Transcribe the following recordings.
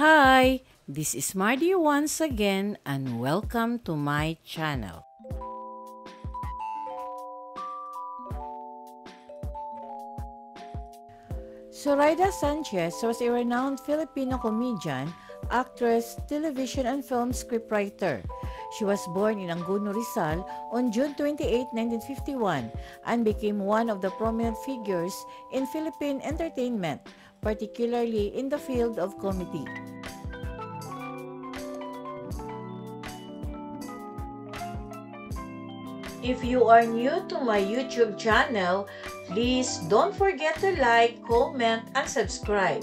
Hi, this is Mardy once again and welcome to my channel. Zoraida Sanchez was a renowned Filipino comedian, actress, television and film scriptwriter. She was born in Angono, Rizal on June 28, 1951 and became one of the prominent figures in Philippine entertainment, particularly in the field of comedy. If you are new to my YouTube channel, please don't forget to like, comment, and subscribe.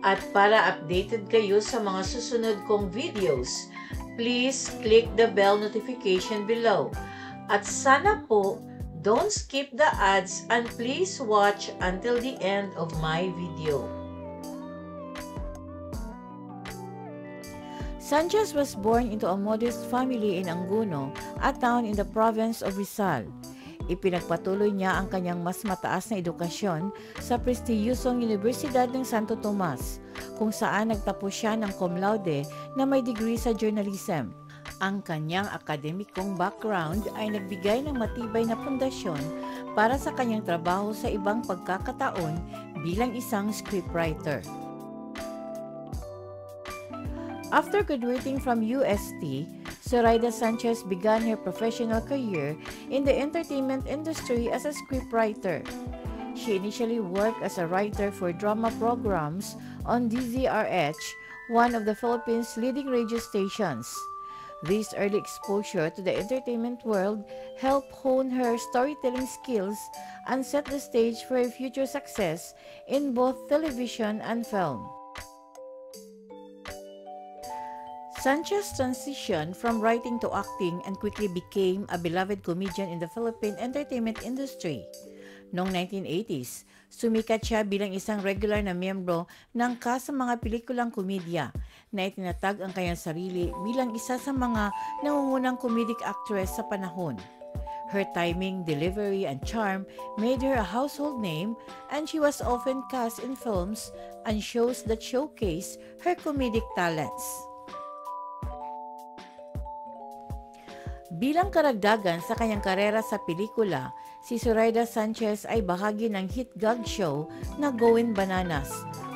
At para updated kayo sa mga susunod kong videos, please click the bell notification below. At sana po, don't skip the ads and please watch until the end of my video. Sanchez was born into a modest family in Angono, a town in the province of Rizal. Ipinagpatuloy niya ang kanyang mas mataas na edukasyon sa prestiyosong Universidad ng Santo Tomas, kung saan nagtapos siya ng cum laude na may degree sa journalism. Ang kanyang akademikong background ay nagbigay ng matibay na pundasyon para sa kanyang trabaho sa ibang pagkakataon bilang isang scriptwriter. After graduating from UST, Zoraida Sanchez began her professional career in the entertainment industry as a scriptwriter. She initially worked as a writer for drama programs on DZRH, one of the Philippines' leading radio stations. This early exposure to the entertainment world helped hone her storytelling skills and set the stage for her future success in both television and film. Sanchez transitioned from writing to acting and quickly became a beloved comedian in the Philippine entertainment industry. Noong 1980s, sumikat siya bilang isang regular na miyembro ng cast sa mga pelikulang komedya na itinatag ang kanyang sarili bilang isa sa mga nangungunang comedic actress sa panahon. Her timing, delivery, and charm made her a household name, and she was often cast in films and shows that showcase her comedic talents. Bilang karagdagan sa kanyang karera sa pelikula, si Zoraida Sanchez ay bahagi ng hit gag show na Going Bananas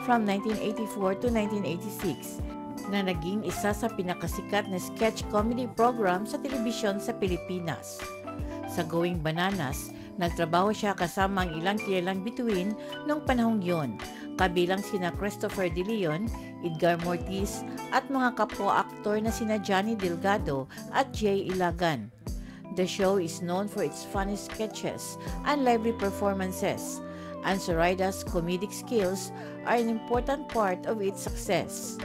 from 1984 to 1986 na naging isa sa pinakasikat na sketch comedy program sa telebisyon sa Pilipinas. Sa Going Bananas, nagtrabaho siya kasama ang ilang kilalang bituin noong panahong yon, kabilang sina Christopher De Leon, Edgar Mortiz at mga kapwa-aktor na sina Johnny Delgado at Jay Ilagan. The show is known for its funny sketches and lively performances, and Zoraida's comedic skills are an important part of its success.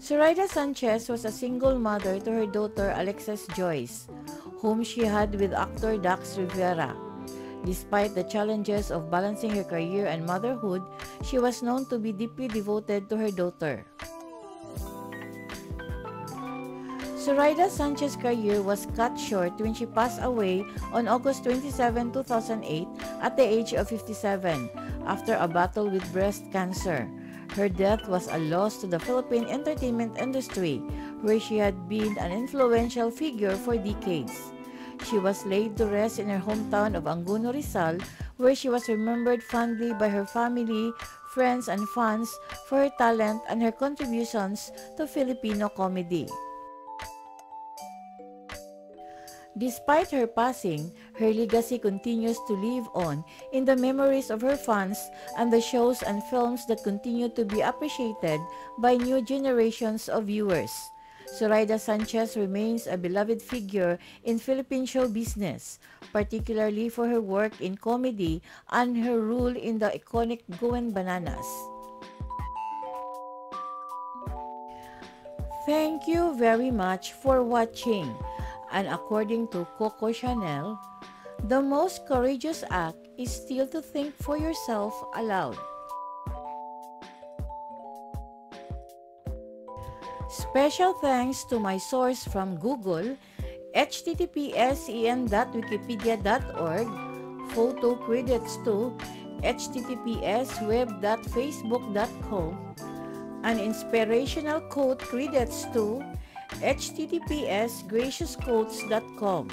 Zoraida Sanchez was a single mother to her daughter Alexis Joyce, whom she had with actor Dax Rivera. Despite the challenges of balancing her career and motherhood, she was known to be deeply devoted to her daughter. Zoraida Sanchez's career was cut short when she passed away on August 27, 2008 at the age of 57 after a battle with breast cancer. Her death was a loss to the Philippine entertainment industry, where she had been an influential figure for decades. She was laid to rest in her hometown of Angono, Rizal, where she was remembered fondly by her family, friends, and fans for her talent and her contributions to Filipino comedy. Despite her passing, her legacy continues to live on in the memories of her fans and the shows and films that continue to be appreciated by new generations of viewers. Zoraida Sanchez remains a beloved figure in Philippine show business, particularly for her work in comedy and her role in the iconic Going Bananas. Thank you very much for watching. And according to Coco Chanel, the most courageous act is still to think for yourself aloud. Special thanks to my source from Google, https://en.wikipedia.org, photo credits to https://web.facebook.com. An inspirational quote credits to https://graciousquotes.com.